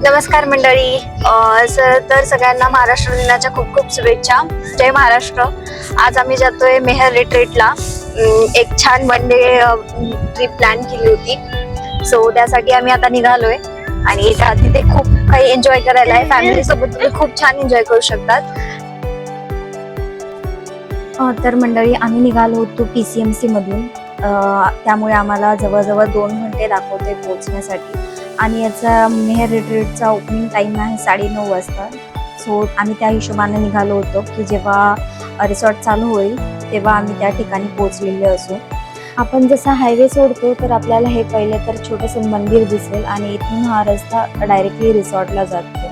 नमस्कार मंडळी. तर सगळ्यांना महाराष्ट्र दिनाच्या खूप खूप शुभेच्छा. जय महाराष्ट्र. आज आम्ही जातोय मेहर रिट्रीटला. एक छान वन डे ट्रिप प्लॅन केली होती. सो त्यासाठी आम्ही आता निघालोय आणि तिथे खूप काही एन्जॉय करायला आहे. फॅमिली सोबत तुम्ही खूप छान एन्जॉय करू शकतात. तर मंडळी आम्ही निघालो होतो PCMC मधून. त्यामुळे आम्हाला जवळजवळ 2 घंटे दाखवते पोहोचण्यासाठी. आणि याचा मेहर रिट्रीटचा ओपनिंग टाइम आहे 9:30 वाजता. सो आम्ही त्या हिशोबाने निघालो होतो की जेव्हा रिसॉर्ट चालू होईल तेव्हा आम्ही त्या ठिकाणी पोहोचलेले असू. आपण जसा हायवे सोडतो तर आपल्याला हे पहिले तर छोटंसं मंदिर दिसेल आणि इथून हा रस्ता डायरेक्टली रिसॉर्टला जातो.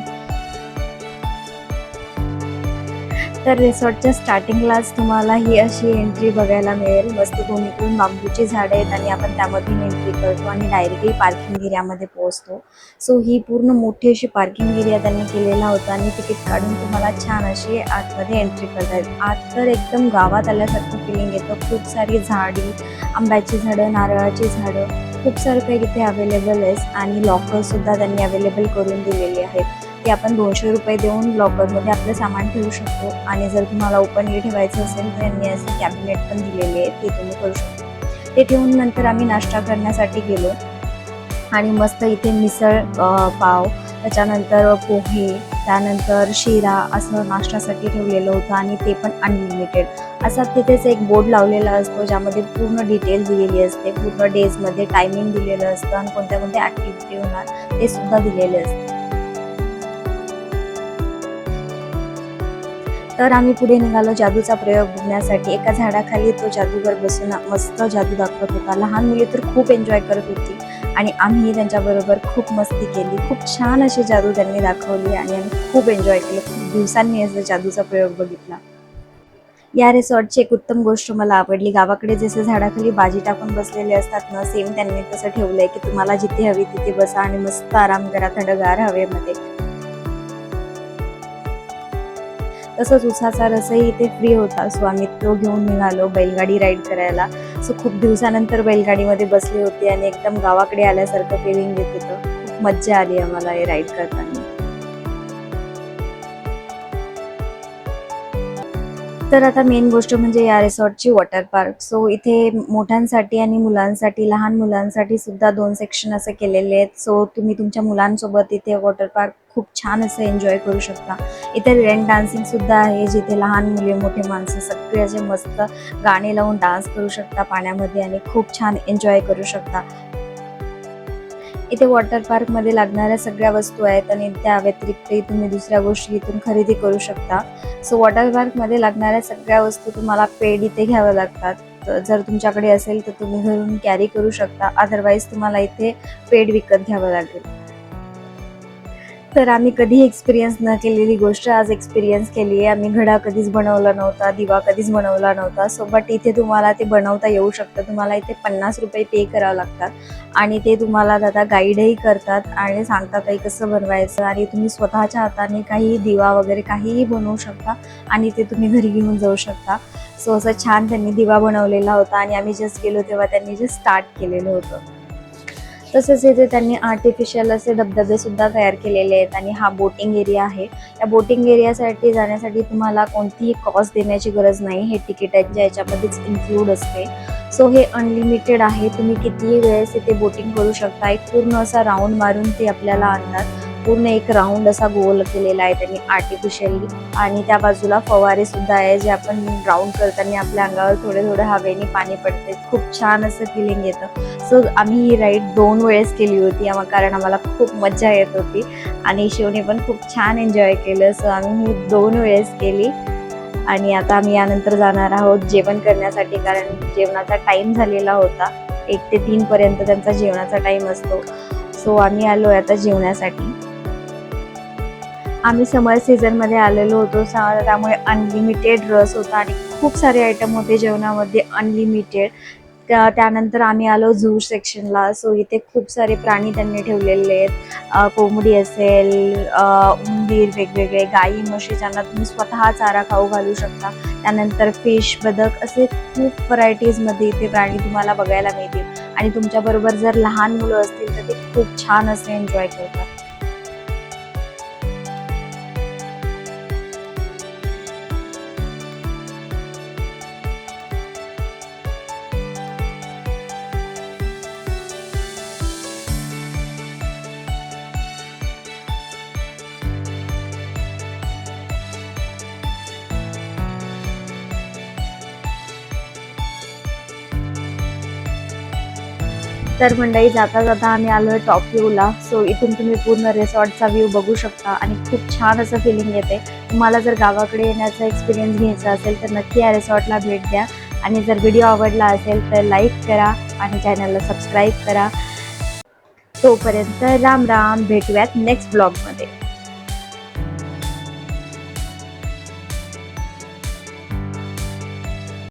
तर रिसॉर्टच्या स्टार्टिंगलाच तुम्हाला ही अशी एंट्री बघायला मिळेल. मस्त दोन्हीकडून बांबूची झाडं आहेत आणि आपण त्यामधून एंट्री करतो आणि डायरेक्टली पार्किंग एरियामध्ये पोहोचतो. सो ही पूर्ण मोठी अशी पार्किंग एरिया त्यांनी केलेला होता आणि तिकीट काढून तुम्हाला छान अशी आतमध्ये एंट्री करता येईल. आत तर एकदम गावात आल्यासारखं फिलिंग येतं. खूप सारी झाडी, आंब्याची झाडं, नारळाची झाडं, खूप सारं काही इथे अवेलेबल आहे आणि लॉकरसुद्धा त्यांनी अवेलेबल करून दिलेले आहेत. ते आपण 200 रुपये देऊन लॉकरमध्ये आपलं सामान ठेवू शकतो. आणि जर तुम्हाला ओपनली ठेवायचं असेल तर त्यांनी असे कॅबिनेट पण दिलेले आहेत, ते तुम्ही करू शकता. ते ठेवून नंतर आम्ही नाश्ता करण्यासाठी गेलो आणि मस्त इथे मिसळ पाव, त्याच्यानंतर पोहे, त्यानंतर शिरा असं नाश्त्यासाठी ठेवलेलं होतं आणि ते पण अनलिमिटेड. असा तिथेच एक बोर्ड लावलेला असतो ज्यामध्ये पूर्ण डिटेल दिलेली असते. पूर्ण डेजमध्ये टायमिंग दिलेलं असतं आणि कोणत्या कोणत्या ॲक्टिव्हिटी होणार ते सुद्धा दिलेले असते. तर आम्ही पुढे निघालो जादूचा प्रयोग बघण्यासाठी. एका झाडाखाली तो जादूगर बसून मस्त जादू दाखवत होता. लहान मुले तर खूप एन्जॉय करत होती आणि आम्ही त्यांच्याबरोबर खूप मस्ती केली. खूप छान अशी जादू त्यांनी दाखवली आणि आम्ही खूप एन्जॉय केलं. खूप दिवसांनी असं जादूचा प्रयोग बघितला. या रिसॉर्टची एक उत्तम गोष्ट मला आवडली. गावाकडे जसे झाडाखाली बाजी टाकून बसलेले असतात ना, सेम त्यांनी तसं ठेवलंय की तुम्हाला जिथे हवी तिथे बसा आणि मस्त आराम करा थंडगार हवेमध्ये. तसंच उसाचा रसही इथे फ्री होता. सो आम्ही तो घेऊन निघालो बैलगाडी राईड करायला. सो खूप दिवसानंतर बैलगाडीमध्ये बसले होते आणि एकदम गावाकडे आल्यासारखं फिलिंग येत होतं. खूप मज्जा आली आम्हाला हे राईड करताना. तर आता मेन गोष्ट म्हणजे या रिसॉर्टची वॉटर पार्क. सो इथे मोठ्यांसाठी आणि मुलांसाठी, लहान मुलांसाठी सुद्धा 2 सेक्शन असे केलेले आहेत. सो तुम्ही तुमच्या मुलांसोबत इथे वॉटर पार्क खूप छान असं एन्जॉय करू शकता. इथे रेन डान्सिंग सुद्धा आहे जिथे लहान मुले, मोठे माणसं सगळे असे मस्त गाणे लावून डान्स करू शकता पाण्यामध्ये आणि खूप छान एन्जॉय करू शकता. इथे वॉटर पार्कमध्ये लागणाऱ्या सगळ्या वस्तू आहेत आणि त्या व्यतिरिक्तही तुम्ही दुसऱ्या गोष्टी इथून खरेदी करू शकता. सो वॉटर पार्कमध्ये लागणाऱ्या सगळ्या वस्तू तुम्हाला पेड इथे घ्याव्या लागतात. जर तुमच्याकडे असेल तर तुम्ही घरून कॅरी करू शकता, अदरवाईज तुम्हाला इथे पेड विकत घ्यावं लागेल. तर आम्ही कधी एक्सपिरियन्स न केलेली गोष्ट आज एक्सपिरियन्स केली आहे. आम्ही घडा कधीच बनवला नव्हता, दिवा कधीच बनवला नव्हता. सो बट इथे तुम्हाला ते बनवता येऊ शकतं. तुम्हाला इथे 50 रुपये पे करावं लागतात आणि ते तुम्हाला दादा गाईडही करतात आणि सांगतातही कसं बनवायचं आणि तुम्ही स्वतःच्या हाताने काही दिवा वगैरे काहीही बनवू शकता आणि ते तुम्ही घरी घेऊन जाऊ शकता. सो असं छान त्यांनी दिवा बनवलेला होता आणि आम्ही जस्ट गेलो तेव्हा त्यांनी जे स्टार्ट केलेलं होतं. तसेच इथे त्यांनी आर्टिफिशियल असे धबधबे सुद्धा तयार केलेले आहेत आणि हा बोटिंग एरिया आहे. या बोटिंग एरियासाठी जाण्यासाठी तुम्हाला कोणतीही कॉस्ट देण्याची गरज नाही. हे तिकीटांच्या याच्यामध्येच इन्क्लूड असते. सो हे अनलिमिटेड आहे. तुम्ही कितीही वेळेस इथे बोटिंग करू शकता. एक पूर्ण असा राऊंड मारून ते आपल्याला आणतात. पूर्ण एक राऊंड असा गोल केलेला आहे त्यांनी आर्टिफिशियली आणि त्या बाजूला फवारे सुद्धा आहे जे आपण राऊंड करताना आपल्या अंगावर थोडे थोडे हवेने पाणी पडते. खूप छान असं फिलिंग येतं. सो आम्ही ही राईड 2 वेळेस केली होती कारण आम्हाला खूप मज्जा येत होती आणि शिवने पण खूप छान एन्जॉय केलं. सो आम्ही ही 2 वेळेस केली आणि आता आम्ही यानंतर जाणार आहोत जेवण करण्यासाठी कारण जेवणाचा टाईम झालेला होता. 1 ते 3 पर्यंत त्यांचा जेवणाचा टाईम असतो. सो आम्ही आलो आता जेवण्यासाठी. आम्ही समर सीझनमध्ये आलेलो होतो त्यामुळे अनलिमिटेड रस होता आणि खूप सारे आयटम होते जेवणामध्ये अनलिमिटेड. त्यानंतर आम्ही आलो झू सेक्शनला. सो इथे खूप सारे प्राणी त्यांनी ठेवलेले आहेत. कोंबडी असेल, उंदीर वेगवेगळे, गाई, म्हशी ज्यांना तुम्ही स्वतः चारा खाऊ घालू शकता. त्यानंतर फिश, बदक असे खूप व्हरायटीजमध्ये इथे प्राणी तुम्हाला बघायला मिळतील आणि तुमच्याबरोबर जर लहान मुलं असतील तर ते खूप छान असे एन्जॉय करतात. तर मंडळी, जाता जाता आम्ही आलोय टॉप व्ह्यूला. सो इथून तुम्ही पूर्ण रिसॉर्टचा व्ह्यू बघू शकता आणि खूप छान असं फिलिंग येते. तुम्हाला जर गावाकडे येण्याचा एक्सपिरियन्स घ्यायचा असेल तर नक्की या रिसॉर्टला भेट द्या. आणि जर व्हिडिओ आवडला असेल तर लाईक करा आणि चॅनलला सबस्क्राईब करा. तोपर्यंत राम राम, भेटूयात नेक्स्ट ब्लॉगमध्ये.